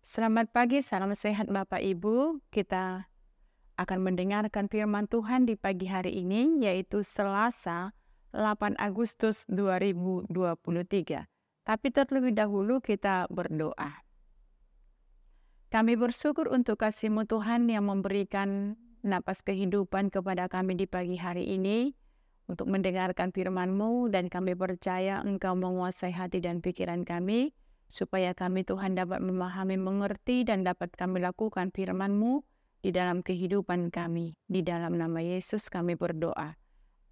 Selamat pagi, salam sehat Bapak Ibu. Kita akan mendengarkan firman Tuhan di pagi hari ini, yaitu Selasa 8 Agustus 2023. Tapi terlebih dahulu kita berdoa. Kami bersyukur untuk kasih-Mu Tuhan yang memberikan napas kehidupan kepada kami di pagi hari ini untuk mendengarkan firman-Mu, dan kami percaya Engkau menguasai hati dan pikiran kami, supaya kami Tuhan dapat memahami, mengerti, dan dapat kami lakukan firman-Mu di dalam kehidupan kami. Di dalam nama Yesus kami berdoa.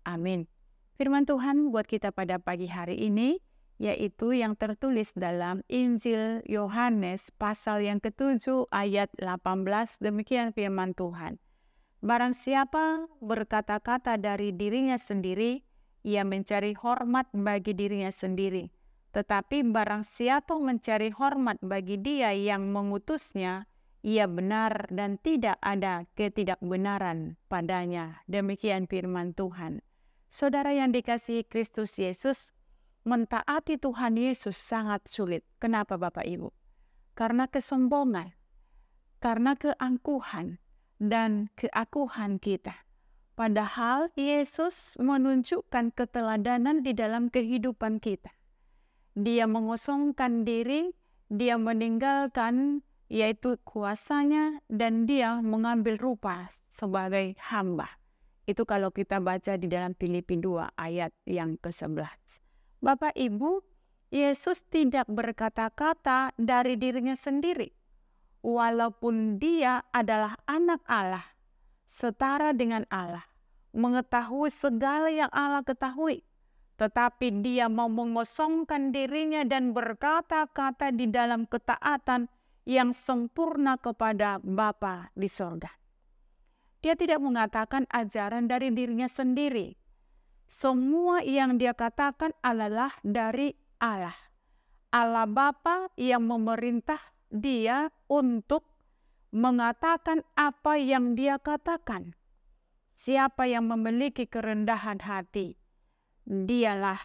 Amin. Firman Tuhan buat kita pada pagi hari ini, yaitu yang tertulis dalam Injil Yohanes pasal yang ke-7 ayat 18, demikian firman Tuhan. Barang siapa berkata-kata dari dirinya sendiri, ia mencari hormat bagi dirinya sendiri. Tetapi barang siapa mencari hormat bagi Dia yang mengutusnya, ia benar dan tidak ada ketidakbenaran padanya. Demikian firman Tuhan. Saudara yang dikasihi Kristus Yesus, mentaati Tuhan Yesus sangat sulit. Kenapa Bapak Ibu? Karena kesombongan, karena keangkuhan, dan keakuhan kita. Padahal Yesus menunjukkan keteladanan di dalam kehidupan kita. Dia mengosongkan diri, dia meninggalkan yaitu kuasanya, dan dia mengambil rupa sebagai hamba. Itu kalau kita baca di dalam Filipi 2 ayat yang ke-11. Bapak Ibu, Yesus tidak berkata-kata dari dirinya sendiri. Walaupun dia adalah anak Allah, setara dengan Allah, mengetahui segala yang Allah ketahui, tetapi dia mau mengosongkan dirinya dan berkata-kata di dalam ketaatan yang sempurna kepada Bapa di sorga. Dia tidak mengatakan ajaran dari dirinya sendiri. Semua yang dia katakan adalah dari Allah. Allah Bapa yang memerintah dia untuk mengatakan apa yang dia katakan. Siapa yang memiliki kerendahan hati, dialah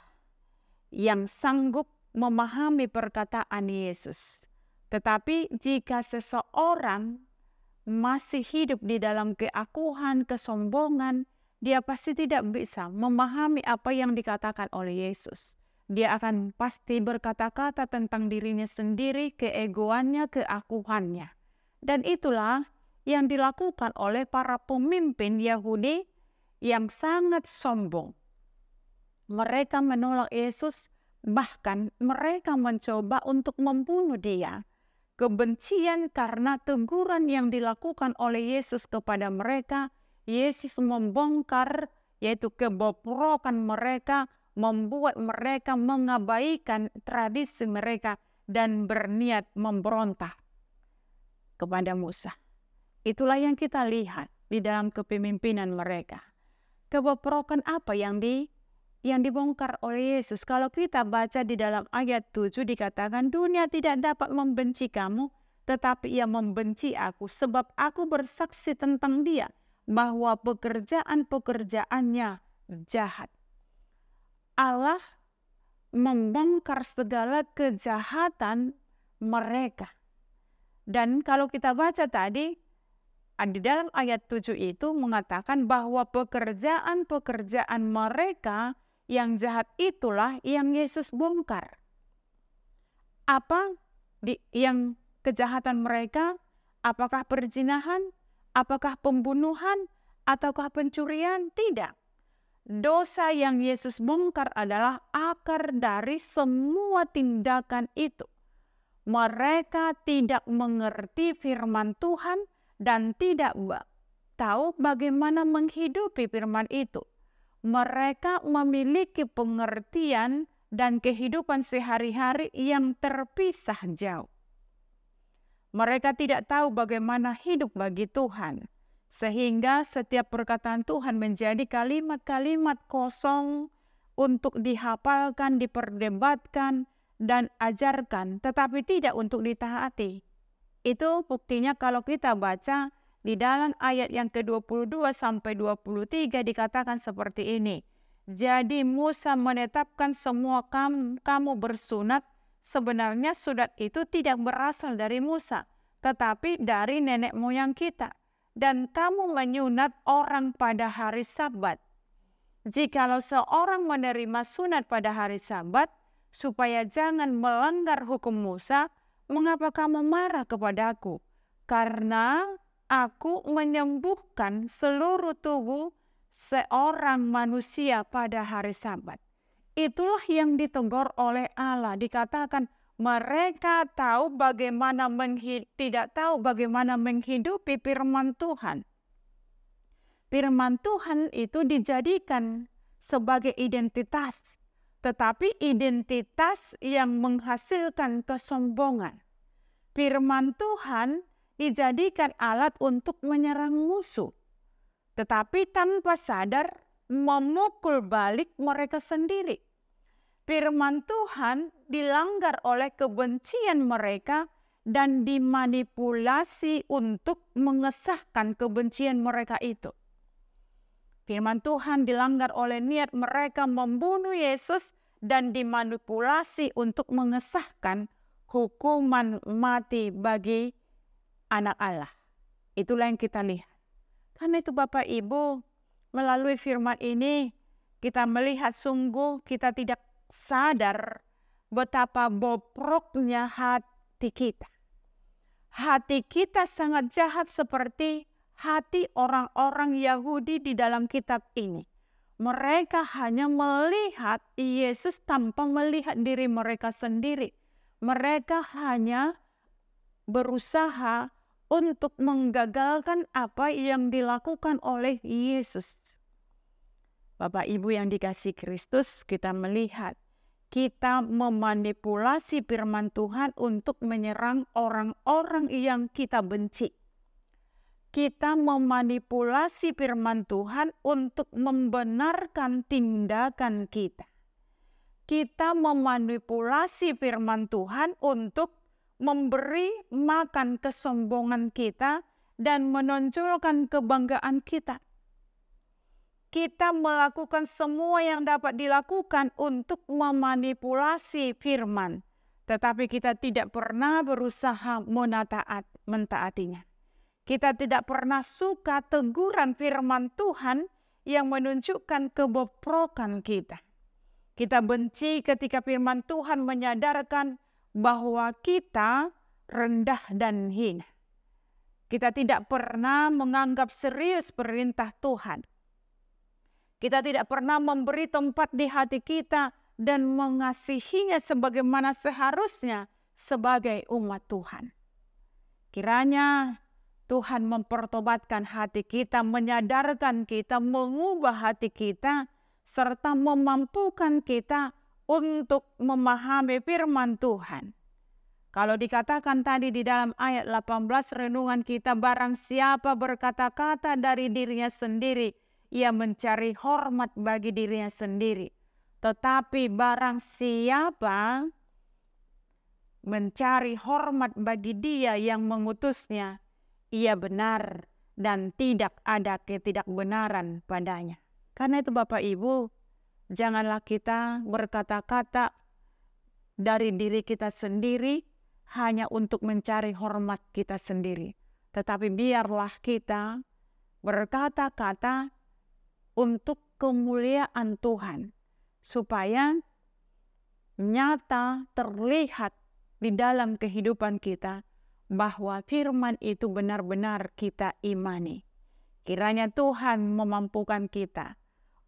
yang sanggup memahami perkataan Yesus. Tetapi jika seseorang masih hidup di dalam keakuhan, kesombongan, dia pasti tidak bisa memahami apa yang dikatakan oleh Yesus. Dia akan pasti berkata-kata tentang dirinya sendiri, keegoannya, keakuannya. Dan itulah yang dilakukan oleh para pemimpin Yahudi yang sangat sombong. Mereka menolak Yesus, bahkan mereka mencoba untuk membunuh dia. Kebencian karena teguran yang dilakukan oleh Yesus kepada mereka, Yesus membongkar yaitu kebobrokan mereka, membuat mereka mengabaikan tradisi mereka dan berniat memberontak kepada Musa. Itulah yang kita lihat di dalam kepemimpinan mereka. Kebobrokan apa yang dibongkar oleh Yesus? Kalau kita baca di dalam ayat 7 dikatakan, dunia tidak dapat membenci kamu, tetapi ia membenci aku, sebab aku bersaksi tentang dia, bahwa pekerjaan-pekerjaannya jahat. Allah membongkar segala kejahatan mereka. Dan kalau kita baca tadi, di dalam ayat 7 itu mengatakan bahwa pekerjaan-pekerjaan mereka yang jahat itulah yang Yesus bongkar. Apa yang kejahatan mereka? Apakah perzinahan? Apakah pembunuhan? Ataukah pencurian? Tidak. Dosa yang Yesus bongkar adalah akar dari semua tindakan itu. Mereka tidak mengerti firman Tuhan dan tidak tahu bagaimana menghidupi firman itu. Mereka memiliki pengertian dan kehidupan sehari-hari yang terpisah jauh. Mereka tidak tahu bagaimana hidup bagi Tuhan. Sehingga setiap perkataan Tuhan menjadi kalimat-kalimat kosong untuk dihafalkan, diperdebatkan, dan ajarkan, tetapi tidak untuk ditaati. Itu buktinya kalau kita baca di dalam ayat yang ke-22 sampai 23 dikatakan seperti ini. Jadi Musa menetapkan semua kamu bersunat. Sebenarnya sunat itu tidak berasal dari Musa, tetapi dari nenek moyang kita. Dan kamu menyunat orang pada hari Sabat. Jikalau seorang menerima sunat pada hari Sabat, supaya jangan melanggar hukum Musa, mengapa kamu marah kepadaku? Karena aku menyembuhkan seluruh tubuh seorang manusia pada hari Sabat. Itulah yang ditegur oleh Allah. Dikatakan mereka tidak tahu bagaimana menghidupi firman Tuhan. Firman Tuhan itu dijadikan sebagai identitas, tetapi identitas yang menghasilkan kesombongan. Firman Tuhan dijadikan alat untuk menyerang musuh, tetapi tanpa sadar memukul balik mereka sendiri. Firman Tuhan dilanggar oleh kebencian mereka dan dimanipulasi untuk mengesahkan kebencian mereka itu. Firman Tuhan dilanggar oleh niat mereka membunuh Yesus dan dimanipulasi untuk mengesahkan hukuman mati bagi anak Allah. Itulah yang kita lihat. Karena itu Bapak Ibu, melalui firman ini kita melihat sungguh kita tidak sadar betapa bobroknya hati kita. Hati kita sangat jahat seperti hati orang-orang Yahudi di dalam kitab ini. Mereka hanya melihat Yesus tanpa melihat diri mereka sendiri. Mereka hanya berusaha untuk menggagalkan apa yang dilakukan oleh Yesus. Bapak Ibu yang dikasihi Kristus, kita melihat kita memanipulasi firman Tuhan untuk menyerang orang-orang yang kita benci. Kita memanipulasi firman Tuhan untuk membenarkan tindakan kita. Kita memanipulasi firman Tuhan untuk memberi makan kesombongan kita dan menonjolkan kebanggaan kita. Kita melakukan semua yang dapat dilakukan untuk memanipulasi firman, tetapi kita tidak pernah berusaha mentaatinya. Kita tidak pernah suka teguran firman Tuhan yang menunjukkan kebobrokan kita. Kita benci ketika firman Tuhan menyadarkan bahwa kita rendah dan hina. Kita tidak pernah menganggap serius perintah Tuhan. Kita tidak pernah memberi tempat di hati kita dan mengasihinya sebagaimana seharusnya sebagai umat Tuhan. Kiranya Tuhan mempertobatkan hati kita, menyadarkan kita, mengubah hati kita, serta memampukan kita untuk memahami firman Tuhan. Kalau dikatakan tadi di dalam ayat 18 renungan kita, barang siapa berkata-kata dari dirinya sendiri, ia mencari hormat bagi dirinya sendiri. Tetapi barang siapa mencari hormat bagi Dia yang mengutusnya, ia benar dan tidak ada ketidakbenaran padanya. Karena itu Bapak Ibu, janganlah kita berkata-kata dari diri kita sendiri hanya untuk mencari hormat kita sendiri. Tetapi biarlah kita berkata-kata untuk kemuliaan Tuhan, supaya nyata terlihat di dalam kehidupan kita bahwa firman itu benar-benar kita imani. Kiranya Tuhan memampukan kita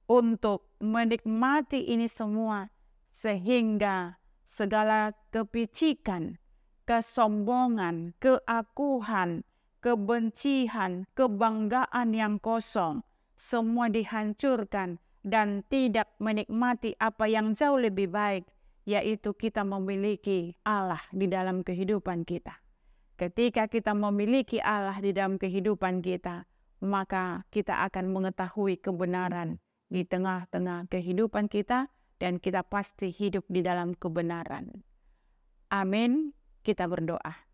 untuk menikmati ini semua, sehingga segala kepicikan, kesombongan, keakuhan, kebencian, kebanggaan yang kosong, semua dihancurkan dan tidak menikmati apa yang jauh lebih baik, yaitu kita memiliki Allah di dalam kehidupan kita. Ketika kita memiliki Allah di dalam kehidupan kita, maka kita akan mengetahui kebenaran di tengah-tengah kehidupan kita dan kita pasti hidup di dalam kebenaran. Amin. Kita berdoa.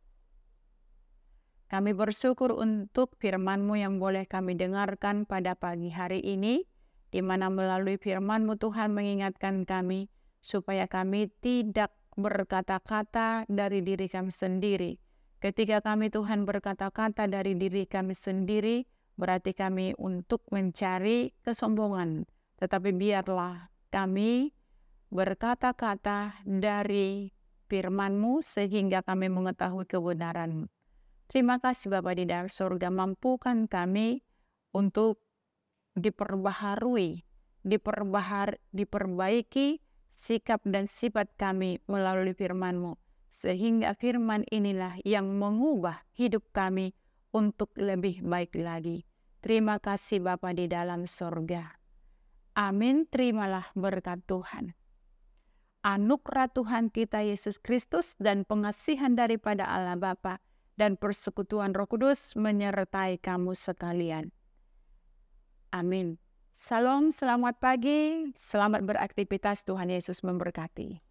Kami bersyukur untuk firman-Mu yang boleh kami dengarkan pada pagi hari ini, di mana melalui firman-Mu Tuhan mengingatkan kami supaya kami tidak berkata-kata dari diri kami sendiri, Ketika kami Tuhan berkata-kata dari diri kami sendiri, berarti kami untuk mencari kesombongan. Tetapi biarlah kami berkata-kata dari firman-Mu sehingga kami mengetahui kebenaran. Terima kasih Bapa di dalam surga, mampukan kami untuk diperbaiki sikap dan sifat kami melalui firman-Mu. Sehingga firman inilah yang mengubah hidup kami untuk lebih baik lagi. Terima kasih Bapa di dalam surga. Amin, terimalah berkat Tuhan. Anugerah Tuhan kita Yesus Kristus dan pengasihan daripada Allah Bapa dan persekutuan Roh Kudus menyertai kamu sekalian. Amin. Salam, selamat pagi, selamat beraktivitas, Tuhan Yesus memberkati.